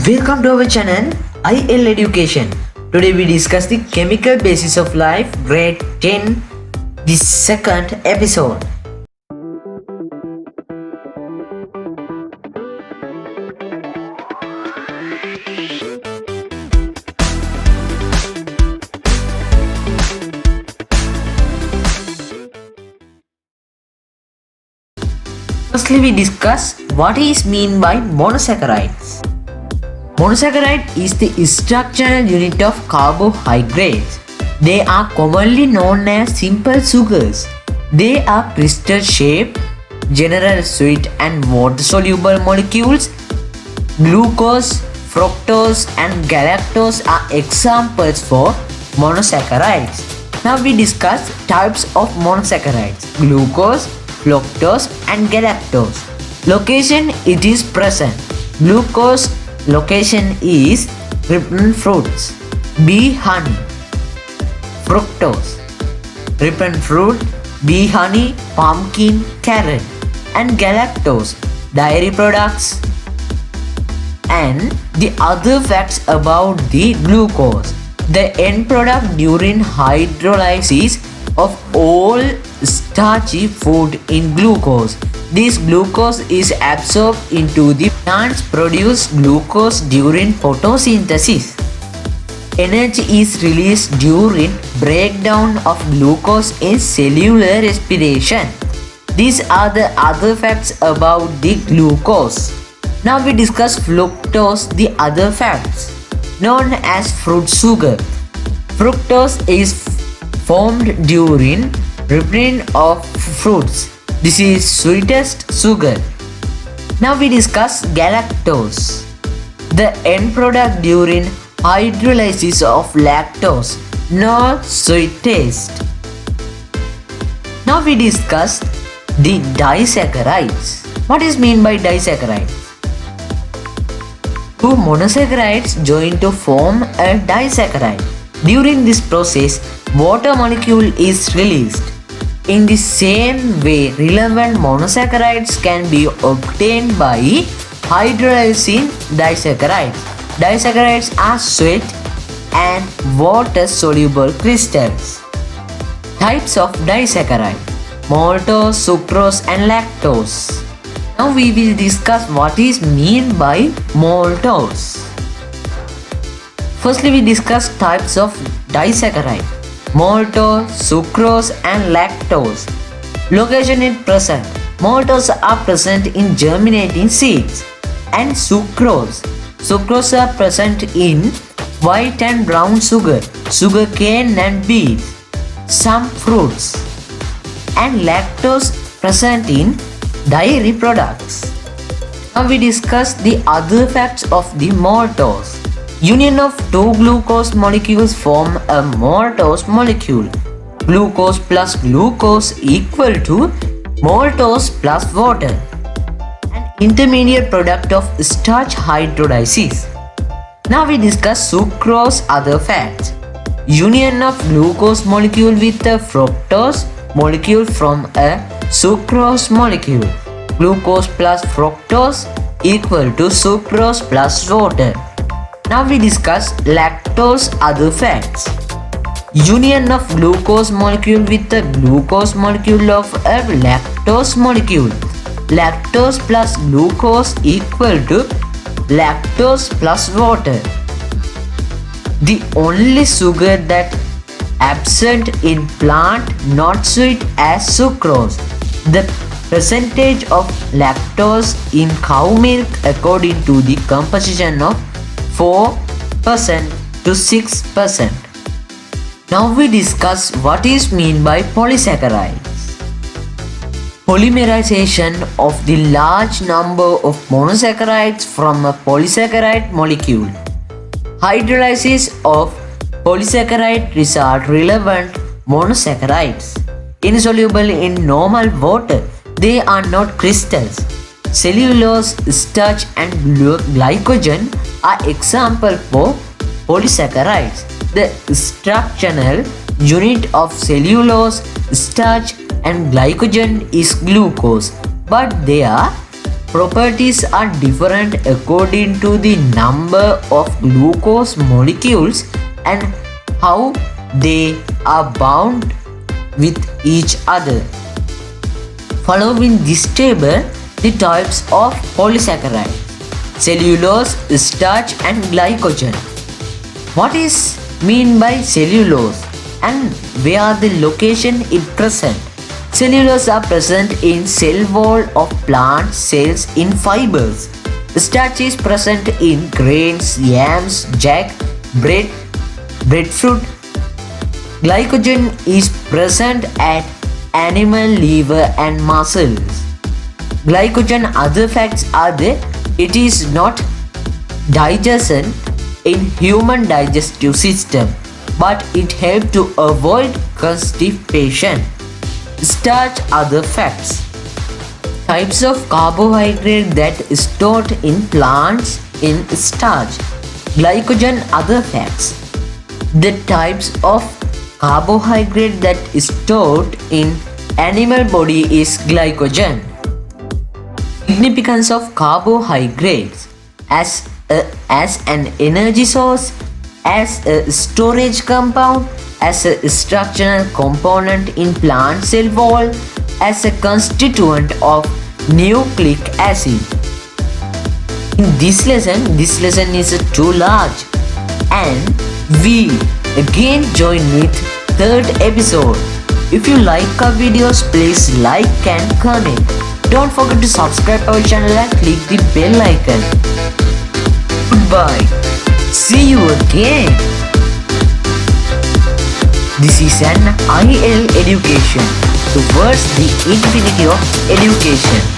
Welcome to our channel IL Education. Today we discuss the chemical basis of life, grade 10, the second episode. Firstly, we discuss what is mean by monosaccharides. Monosaccharide is the structural unit of carbohydrates. They are commonly known as simple sugars. They are crystal shaped, general sweet and water soluble molecules. Glucose, fructose and galactose are examples for monosaccharides. Now we discuss types of monosaccharides: glucose, fructose and galactose. Location it is present. Glucose location is ripened fruits, bee honey. Fructose, ripened fruit, bee honey, pumpkin, carrot. And galactose, dairy products. And the other facts about the glucose: the end product during hydrolysis of all starchy food in glucose. This glucose is absorbed into the plants produce glucose during photosynthesis. Energy is released during breakdown of glucose in cellular respiration. These are the other facts about the glucose. Now we discuss fructose, the other facts. Known as fruit sugar. Fructose is formed during ripening of fruits. This is sweetest sugar. Now we discuss galactose, the end product during hydrolysis of lactose, no sweet taste. Now we discuss the disaccharides. What is mean by disaccharides? Two monosaccharides join to form a disaccharide. During this process, water molecule is released. In the same way, relevant monosaccharides can be obtained by hydrolyzing disaccharides. Disaccharides are sweet and water-soluble crystals. Types of disaccharide: maltose, sucrose and lactose. Now we will discuss what is mean by maltose. Firstly, we discuss types of disaccharide: maltose, sucrose and lactose. Location is present. Maltose are present in germinating seeds, and sucrose are present in white and brown sugar, sugarcane and beets, some fruits, and lactose present in dairy products. Now we discuss the other facts of the maltose. Union of two glucose molecules form a maltose molecule. Glucose plus glucose equal to maltose plus water. An intermediate product of starch hydrolysis. Now we discuss sucrose other facts. Union of glucose molecule with a fructose molecule from a sucrose molecule. Glucose plus fructose equal to sucrose plus water. Now we discuss lactose other facts. Union of glucose molecule with the glucose molecule of a lactose molecule. Lactose plus glucose equal to lactose plus water. The only sugar that absent in plant not sweet as sucrose. The percentage of lactose in cow milk according to the composition of 4% to 6%. Now we discuss what is mean by polysaccharides. Polymerization of the large number of monosaccharides from a polysaccharide molecule. Hydrolysis of polysaccharide result relevant monosaccharides. Insoluble in normal water, they are not crystals. Cellulose, starch and glycogen are example for polysaccharides. The structural unit of cellulose, starch and glycogen is glucose, but their properties are different according to the number of glucose molecules and how they are bound with each other. Following this table, the types of polysaccharides: cellulose, starch and glycogen. What is mean by cellulose and where the location it present? Cellulose are present in cell wall of plant cells in fibers. Starch is present in grains, yams, jack, bread, breadfruit. Glycogen is present at animal liver and muscles. Glycogen other facts are that it is not digestion in human digestive system, but it helps to avoid constipation. Starch other facts. Types of carbohydrate that stored in plants in starch. Glycogen other facts. The types of carbohydrate that is stored in animal body is glycogen. Significance of carbohydrates as an energy source, as a storage compound, as a structural component in plant cell wall, as a constituent of nucleic acid. In this lesson is too large, and we again join with third episode. If you like our videos, please like and comment. Don't forget to subscribe our channel and click the bell icon. Goodbye. See you again. This is an IL education towards the infinity of education.